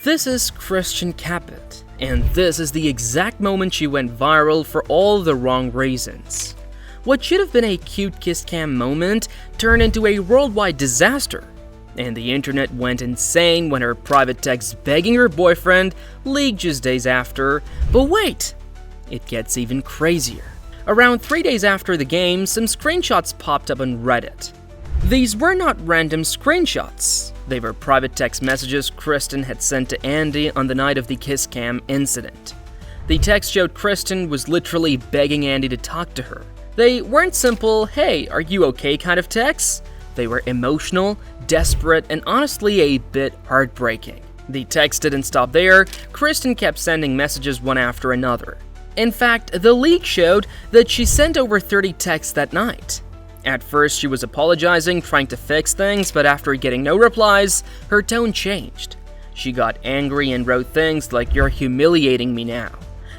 This is Kristin Cabot, and this is the exact moment she went viral for all the wrong reasons. What should have been a cute kiss cam moment turned into a worldwide disaster, and the internet went insane when her private text begging her boyfriend leaked just days after. But wait, it gets even crazier. Around 3 days after the game, some screenshots popped up on Reddit. These were not random screenshots. They were private text messages Kristin had sent to Andy on the night of the kiss cam incident. The text showed Kristin was literally begging Andy to talk to her. They weren't simple, "Hey, are you okay" kind of texts. They were emotional, desperate, and honestly a bit heartbreaking. The text didn't stop there. Kristin kept sending messages one after another. In fact, the leak showed that she sent over 30 texts that night. At first, she was apologizing, trying to fix things, but after getting no replies, her tone changed. She got angry and wrote things like, "You're humiliating me now."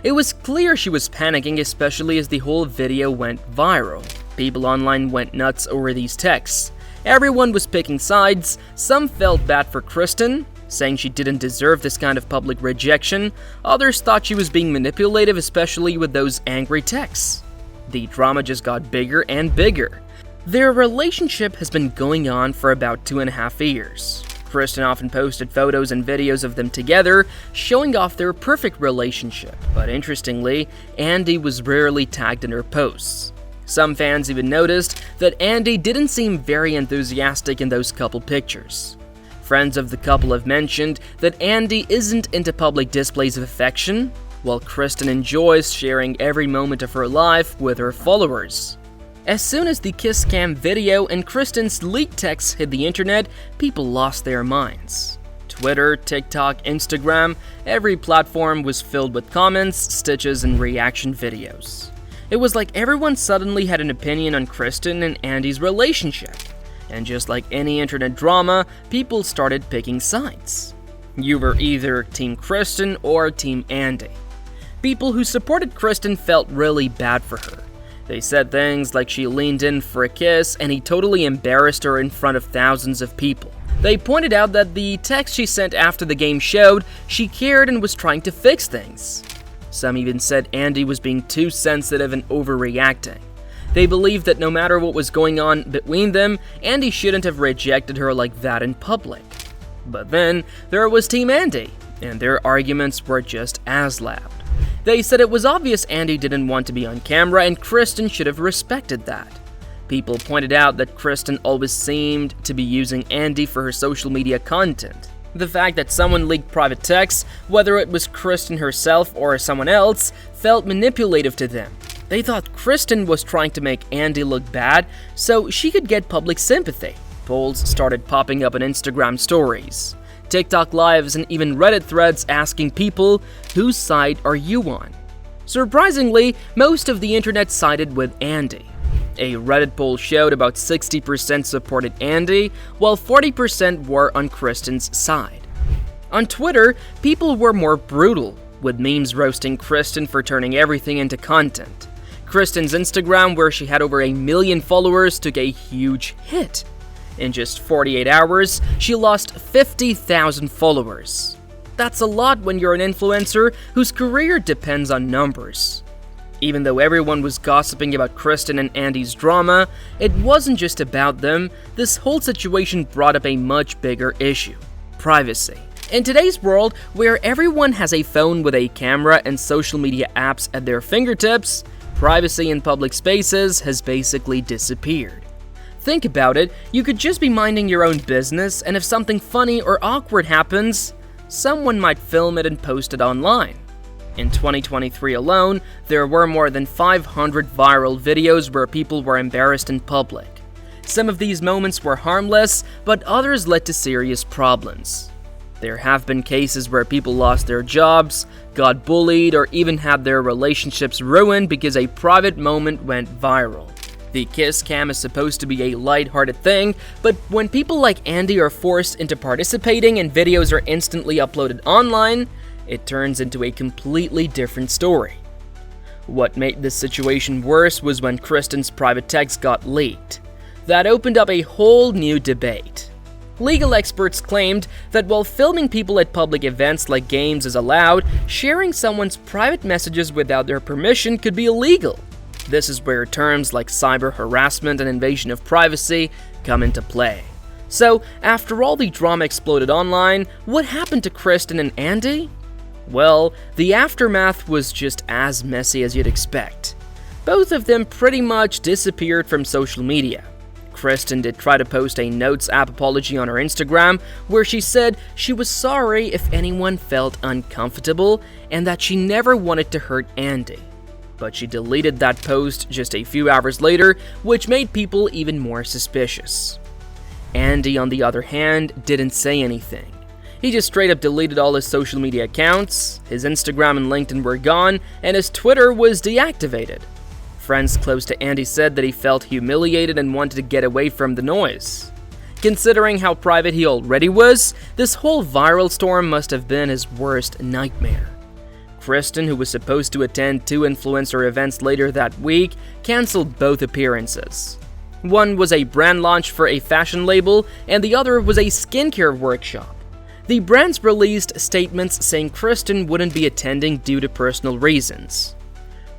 It was clear she was panicking, especially as the whole video went viral. People online went nuts over these texts. Everyone was picking sides. Some felt bad for Kristin, saying she didn't deserve this kind of public rejection. Others thought she was being manipulative, especially with those angry texts. The drama just got bigger and bigger. Their relationship has been going on for about 2.5 years. Kristin often posted photos and videos of them together, showing off their perfect relationship. But interestingly, Andy was rarely tagged in her posts. Some fans even noticed that Andy didn't seem very enthusiastic in those couple pictures. Friends of the couple have mentioned that Andy isn't into public displays of affection, while Kristin enjoys sharing every moment of her life with her followers. As soon as the kiss cam video and Kristin's leaked texts hit the internet, people lost their minds. Twitter, TikTok, Instagram, every platform was filled with comments, stitches, and reaction videos. It was like everyone suddenly had an opinion on Kristin and Andy's relationship. And just like any internet drama, people started picking sides. You were either Team Kristin or Team Andy. People who supported Kristin felt really bad for her. They said things like she leaned in for a kiss and he totally embarrassed her in front of thousands of people. They pointed out that the text she sent after the game showed she cared and was trying to fix things. Some even said Andy was being too sensitive and overreacting. They believed that no matter what was going on between them, Andy shouldn't have rejected her like that in public. But then, there was Team Andy, and their arguments were just as loud. They said it was obvious Andy didn't want to be on camera and Kristin should have respected that. People pointed out that Kristin always seemed to be using Andy for her social media content. The fact that someone leaked private texts, whether it was Kristin herself or someone else, felt manipulative to them. They thought Kristin was trying to make Andy look bad so she could get public sympathy. Polls started popping up on Instagram stories, TikTok lives, and even Reddit threads asking people, whose side are you on? Surprisingly, most of the internet sided with Andy. A Reddit poll showed about 60% supported Andy, while 40% were on Kristin's side. On Twitter, people were more brutal, with memes roasting Kristin for turning everything into content. Kristin's Instagram, where she had over 1 million followers, took a huge hit. In just 48 hours, she lost 50,000 followers. That's a lot when you're an influencer whose career depends on numbers. Even though everyone was gossiping about Kristin and Andy's drama, it wasn't just about them. This whole situation brought up a much bigger issue: privacy. In today's world, where everyone has a phone with a camera and social media apps at their fingertips, privacy in public spaces has basically disappeared. Think about it, you could just be minding your own business, and if something funny or awkward happens, someone might film it and post it online. In 2023 alone, there were more than 500 viral videos where people were embarrassed in public. Some of these moments were harmless, but others led to serious problems. There have been cases where people lost their jobs, got bullied, or even had their relationships ruined because a private moment went viral. The kiss cam is supposed to be a lighthearted thing, but when people like Andy are forced into participating and videos are instantly uploaded online, it turns into a completely different story. What made this situation worse was when Kristin's private text got leaked. That opened up a whole new debate. Legal experts claimed that while filming people at public events like games is allowed, sharing someone's private messages without their permission could be illegal. This is where terms like cyber harassment and invasion of privacy come into play. So, after all the drama exploded online, what happened to Kristin and Andy? Well, the aftermath was just as messy as you'd expect. Both of them pretty much disappeared from social media. Kristin did try to post a Notes app apology on her Instagram, where she said she was sorry if anyone felt uncomfortable and that she never wanted to hurt Andy. But she deleted that post just a few hours later, which made people even more suspicious. Andy, on the other hand, didn't say anything. He just straight up deleted all his social media accounts, his Instagram and LinkedIn were gone, and his Twitter was deactivated. Friends close to Andy said that he felt humiliated and wanted to get away from the noise. Considering how private he already was, this whole viral storm must have been his worst nightmare. Kristin, who was supposed to attend 2 influencer events later that week, canceled both appearances. One was a brand launch for a fashion label, and the other was a skincare workshop. The brands released statements saying Kristin wouldn't be attending due to personal reasons.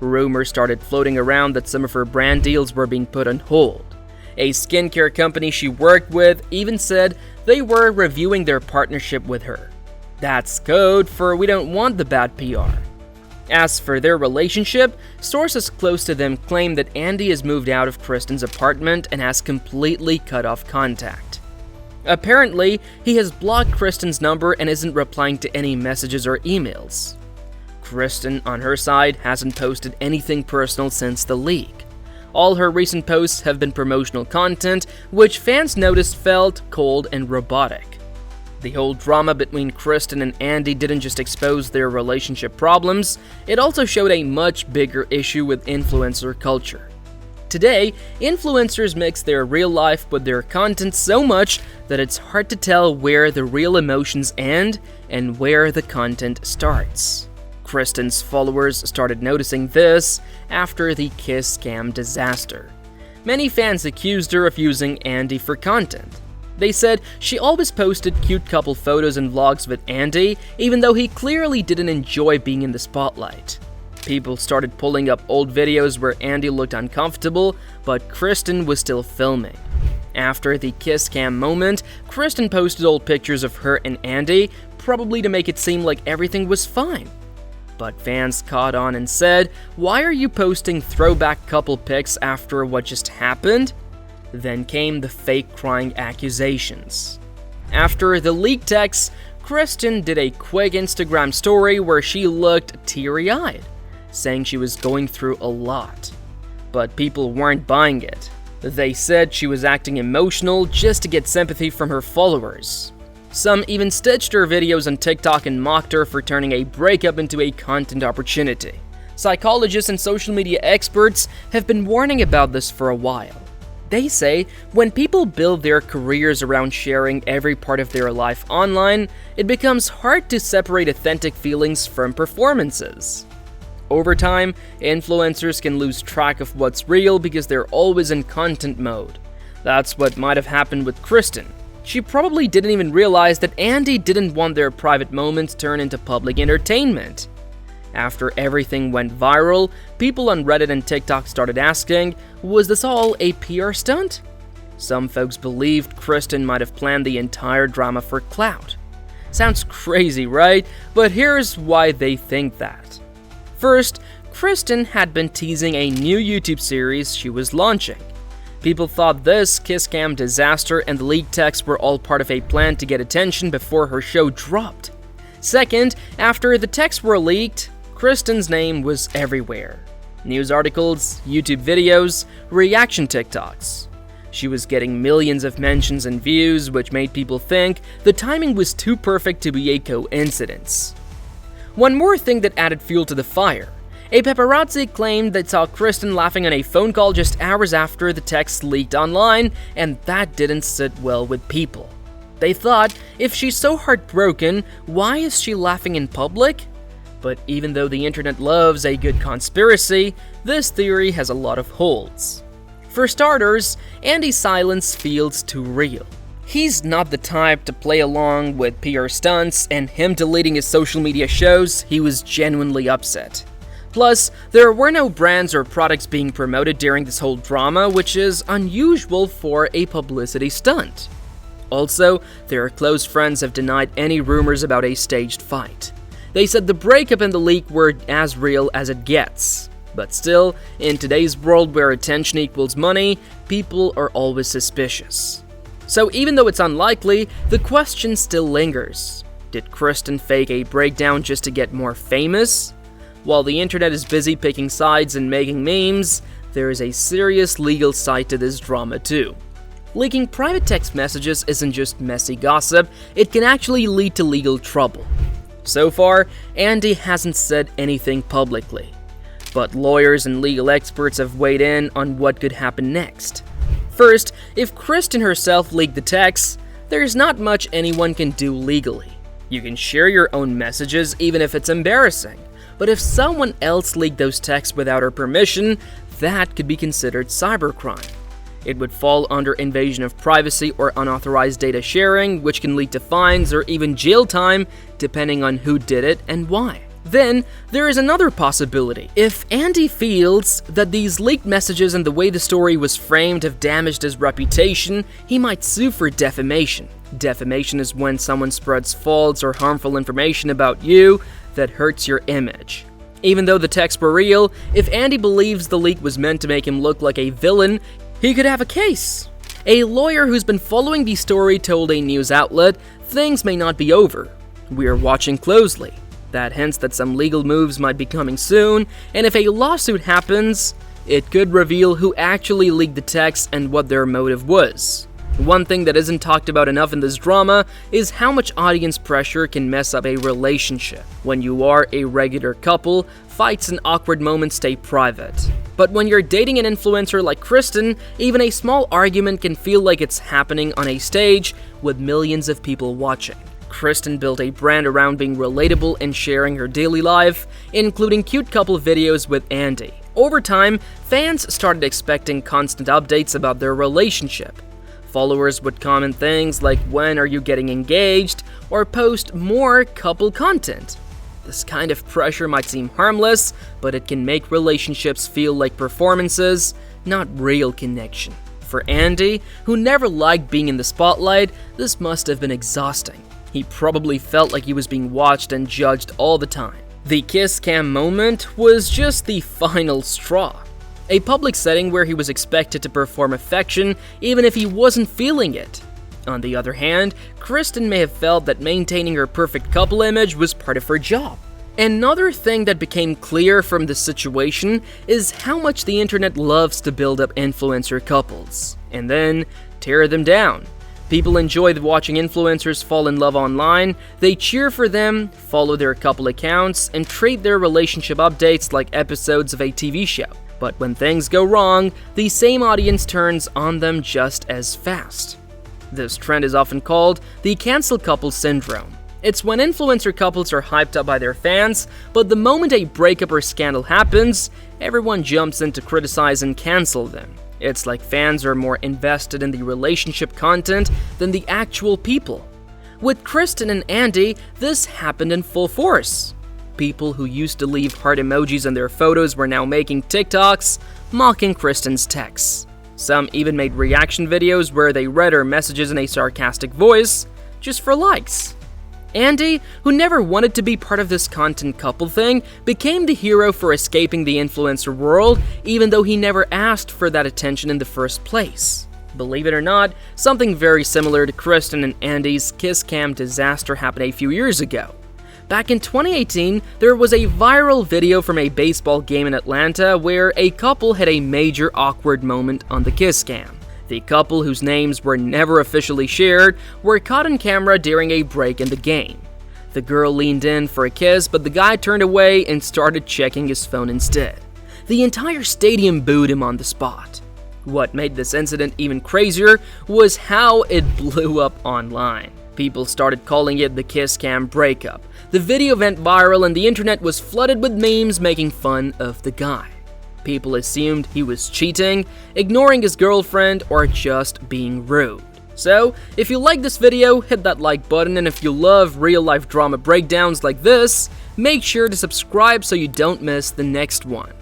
Rumors started floating around that some of her brand deals were being put on hold. A skincare company she worked with even said they were reviewing their partnership with her. That's code for we don't want the bad PR. As for their relationship, sources close to them claim that Andy has moved out of Kristin's apartment and has completely cut off contact. Apparently, he has blocked Kristin's number and isn't replying to any messages or emails. Kristin, on her side, hasn't posted anything personal since the leak. All her recent posts have been promotional content, which fans noticed felt cold and robotic. The whole drama between Kristin and Andy didn't just expose their relationship problems, it also showed a much bigger issue with influencer culture. Today, influencers mix their real life with their content so much that it's hard to tell where the real emotions end and where the content starts. Kristin's followers started noticing this after the kiss cam disaster. Many fans accused her of using Andy for content. They said she always posted cute couple photos and vlogs with Andy, even though he clearly didn't enjoy being in the spotlight. People started pulling up old videos where Andy looked uncomfortable, but Kristin was still filming. After the kiss cam moment, Kristin posted old pictures of her and Andy, probably to make it seem like everything was fine. But fans caught on and said, "Why are you posting throwback couple pics after what just happened?" Then came the fake crying accusations. After the leaked texts, Kristin did a quick Instagram story where she looked teary-eyed, saying she was going through a lot. But people weren't buying it. They said she was acting emotional just to get sympathy from her followers. Some even stitched her videos on TikTok and mocked her for turning a breakup into a content opportunity. Psychologists and social media experts have been warning about this for a while. They say when people build their careers around sharing every part of their life online, it becomes hard to separate authentic feelings from performances. Over time, influencers can lose track of what's real because they're always in content mode. That's what might have happened with Kristin. She probably didn't even realize that Andy didn't want their private moments turned into public entertainment. After everything went viral, people on Reddit and TikTok started asking, was this all a PR stunt? Some folks believed Kristin might have planned the entire drama for clout. Sounds crazy, right? But here's why they think that. First, Kristin had been teasing a new YouTube series she was launching. People thought this kiss cam disaster and the leaked texts were all part of a plan to get attention before her show dropped. Second, after the texts were leaked, Kristin's name was everywhere. News articles, YouTube videos, reaction TikToks. She was getting millions of mentions and views, which made people think the timing was too perfect to be a coincidence. One more thing that added fuel to the fire. A paparazzi claimed they saw Kristin laughing on a phone call just hours after the text leaked online, and that didn't sit well with people. They thought, if she's so heartbroken, why is she laughing in public? But even though the internet loves a good conspiracy, this theory has a lot of holes. For starters, Andy's silence feels too real. He's not the type to play along with PR stunts, and him deleting his social media shows, he was genuinely upset. Plus, there were no brands or products being promoted during this whole drama, which is unusual for a publicity stunt. Also, their close friends have denied any rumors about a staged fight. They said the breakup and the leak were as real as it gets. But still, in today's world where attention equals money, people are always suspicious. So even though it's unlikely, the question still lingers. Did Kristin fake a breakdown just to get more famous? While the internet is busy picking sides and making memes, there is a serious legal side to this drama too. Leaking private text messages isn't just messy gossip, it can actually lead to legal trouble. So far, Andy hasn't said anything publicly, but lawyers and legal experts have weighed in on what could happen next. First, if Kristin herself leaked the texts, there's not much anyone can do legally. You can share your own messages even if it's embarrassing, but if someone else leaked those texts without her permission, that could be considered cybercrime. It would fall under invasion of privacy or unauthorized data sharing, which can lead to fines or even jail time, depending on who did it and why. Then, there is another possibility. If Andy feels that these leaked messages and the way the story was framed have damaged his reputation, he might sue for defamation. Defamation is when someone spreads false or harmful information about you that hurts your image. Even though the texts were real, if Andy believes the leak was meant to make him look like a villain, he could have a case. A lawyer who's been following the story told a news outlet, "Things may not be over. We are watching closely." That hints that some legal moves might be coming soon, and if a lawsuit happens, it could reveal who actually leaked the text and what their motive was. One thing that isn't talked about enough in this drama is how much audience pressure can mess up a relationship. When you are a regular couple, fights and awkward moments stay private. But when you're dating an influencer like Kristin, even a small argument can feel like it's happening on a stage with millions of people watching. Kristin built a brand around being relatable and sharing her daily life, including cute couple videos with Andy. Over time, fans started expecting constant updates about their relationship. Followers would comment things like, "When are you getting engaged?" or post more couple content. This kind of pressure might seem harmless, but it can make relationships feel like performances, not real connection. For Andy, who never liked being in the spotlight, this must have been exhausting. He probably felt like he was being watched and judged all the time. The kiss cam moment was just the final straw. A public setting where he was expected to perform affection even if he wasn't feeling it. On the other hand, Kristin may have felt that maintaining her perfect couple image was part of her job. Another thing that became clear from this situation is how much the internet loves to build up influencer couples, and then tear them down. People enjoy watching influencers fall in love online, they cheer for them, follow their couple accounts, and treat their relationship updates like episodes of a TV show. But when things go wrong, the same audience turns on them just as fast. This trend is often called the cancel couple syndrome. It's when influencer couples are hyped up by their fans, but the moment a breakup or scandal happens, everyone jumps in to criticize and cancel them. It's like fans are more invested in the relationship content than the actual people. With Kristin and Andy, this happened in full force. People who used to leave heart emojis in their photos were now making TikToks mocking Kristin's texts. Some even made reaction videos where they read her messages in a sarcastic voice, just for likes. Andy, who never wanted to be part of this content couple thing, became the hero for escaping the influencer world, even though he never asked for that attention in the first place. Believe it or not, something very similar to Kristin and Andy's kiss cam disaster happened a few years ago. Back in 2018, there was a viral video from a baseball game in Atlanta where a couple had a major awkward moment on the kiss cam. The couple, whose names were never officially shared, were caught on camera during a break in the game. The girl leaned in for a kiss, but the guy turned away and started checking his phone instead. The entire stadium booed him on the spot. What made this incident even crazier was how it blew up online. People started calling it the kiss cam breakup. The video went viral and the internet was flooded with memes making fun of the guy. People assumed he was cheating, ignoring his girlfriend, or just being rude. So, if you like this video, hit that like button, and if you love real-life drama breakdowns like this, make sure to subscribe so you don't miss the next one.